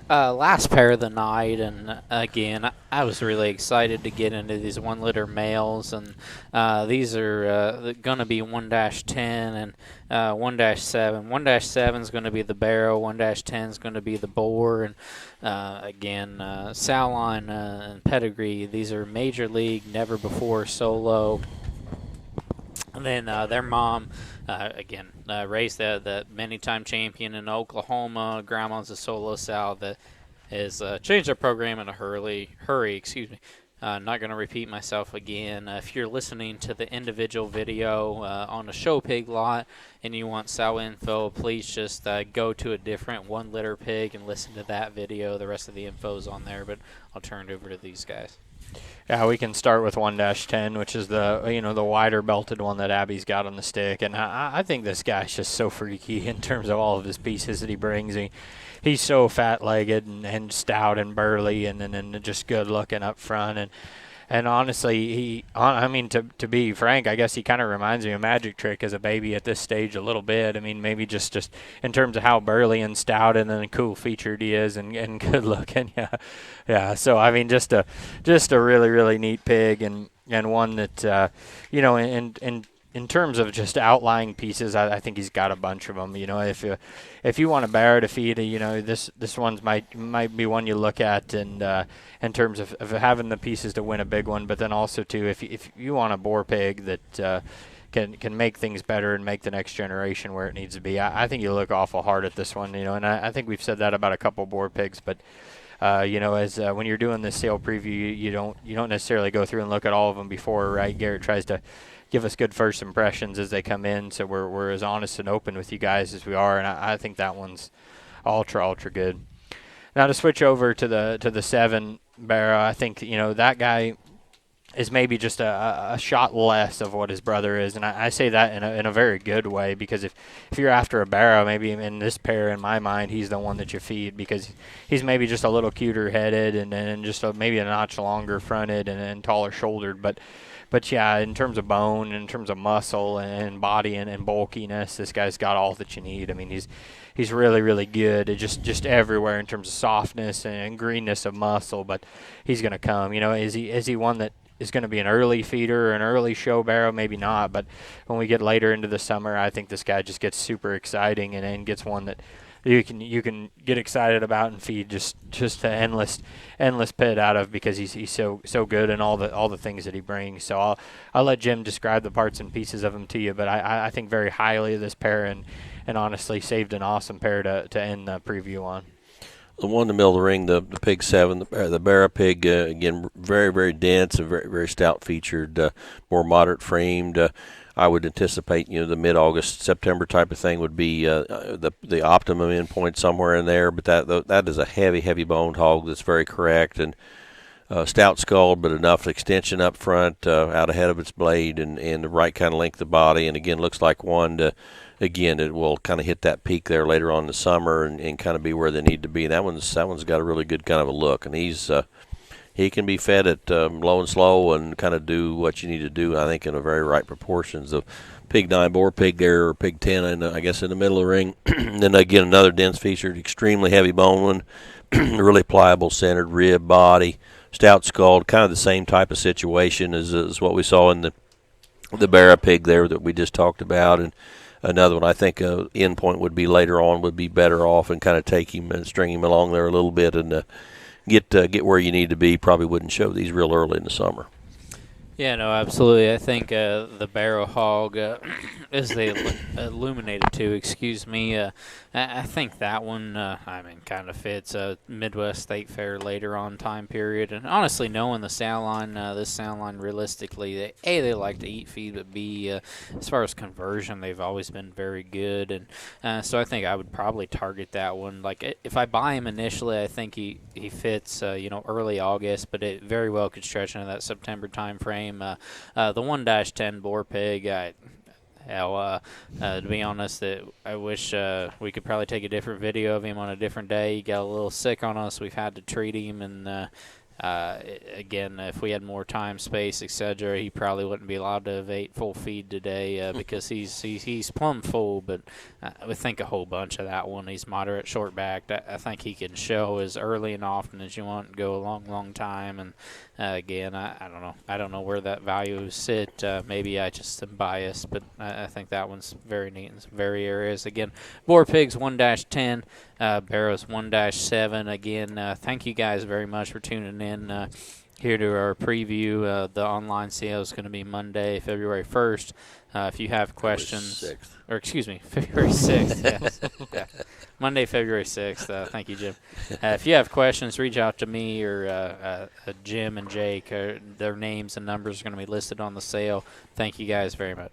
Last pair of the night, and again, I was really excited to get into these 1 liter males, and these are going to be 1-10 and 1-7. 1-7 is going to be the barrow, 1-10 is going to be the boar, and again, Salon and Pedigree, these are major league, never before solo. And then their mom, again, raised the many-time champion in Oklahoma. Grandma's a solo sow that has changed their program in a hurry. Excuse me. Not going to repeat myself again. If you're listening to the individual video on the show pig lot and you want sow info, please just go to a different 1 liter pig and listen to that video. The rest of the info is on there, but I'll turn it over to these guys. Yeah, we can start with 1-10, which is the the wider belted one that Abby's got on the stick, and I think this guy's just so freaky in terms of all of his pieces that he brings. He's so fat-legged and stout and burly, and just good looking up front, and honestly, to be frank, I guess he kind of reminds me of Magic Trick as a baby at this stage a little bit. I mean, maybe just in terms of how burly and stout and then cool featured he is and good looking. Yeah. So I mean, just a really really neat pig and one that in terms of just outlying pieces, I think he's got a bunch of them. If you want a barrow to feed, this one's might be one you look at, and in terms of having the pieces to win a big one, but then also too, if you want a boar pig that can make things better and make the next generation where it needs to be, I think you look awful hard at this one. And I think we've said that about a couple boar pigs, but. When you're doing this sale preview, you don't necessarily go through and look at all of them before, right? Garrett tries to give us good first impressions as they come in, so we're as honest and open with you guys as we are, and I think that one's ultra good. Now to switch over to the 7 barrow, I think that guy is maybe just a shot less of what his brother is, and I say that in a very good way, because if you're after a barrow, maybe in this pair, in my mind, he's the one that you feed, because he's maybe just a little cuter headed and just maybe a notch longer fronted and taller shouldered, but yeah, in terms of bone, in terms of muscle and body and bulkiness, this guy's got all that you need. I mean, he's really really good, just everywhere in terms of softness and greenness of muscle, but he's going to come. Is he one that is going to be an early feeder or an early show barrow? Maybe not, but when we get later into the summer, I think this guy just gets super exciting and gets one that you can get excited about and feed just an endless pit out of, because he's so good in all the things that he brings. So I'll let Jim describe the parts and pieces of him to you, but I think very highly of this pair, and honestly saved an awesome pair to end the preview on. The one in the middle of the ring, the pig 7, the barrow pig, again, very, very dense and very, very stout featured, more moderate framed. I would anticipate, the mid-August, September type of thing would be the optimum endpoint somewhere in there. But that is a heavy, heavy boned hog that's very correct and stout skulled, but enough extension up front, out ahead of its blade, and the right kind of length of body. And again, looks like one to. Again, it will kind of hit that peak there later on in the summer and kind of be where they need to be. That one's got a really good kind of a look, and he can be fed at low and slow and kind of do what you need to do, I think, in a very right proportions. The pig 9 boar pig there, or pig 10, I guess in the middle of the ring. And then again, another dense featured, extremely heavy bone one, really pliable centered rib body, stout skulled, kind of the same type of situation as what we saw in the barrow pig there that we just talked about. And another one, I think, endpoint would be later on, would be better off and kind of take him and string him along there a little bit and get where you need to be. Probably wouldn't show these real early in the summer. Yeah, no, absolutely. I think the barrow hog, as they illuminated to, I think that one, kind of fits a Midwest State Fair later on time period. And honestly, knowing the sound line, this sound line realistically, they like to eat feed, but B, as far as conversion, they've always been very good. And so I think I would probably target that one. Like, if I buy him initially, I think he fits, early August, but it very well could stretch into that September time frame. The 1-10 boar pig, to be honest, I wish we could probably take a different video of him on a different day. He got a little sick on us. We've had to treat him, and Again, if we had more time, space, etc., he probably wouldn't be allowed to have ate full feed today because he's plumb full. But I would think a whole bunch of that one. He's moderate short backed. I think he can show as early and often as you want and go a long time. And again, I don't know. I don't know where that value sit. Maybe I just am biased, but I think that one's very neat in some very areas. Again, Boar Pigs 1-10. Barrows 1-7. Again, thank you guys very much for tuning in here to our preview. The online sale is going to be Monday, February 1st. If you have questions, February 6th. Yes. Yeah. Monday, February 6th. Thank you, Jim. If you have questions, reach out to me or Jim and Jake. Their names and numbers are going to be listed on the sale. Thank you guys very much.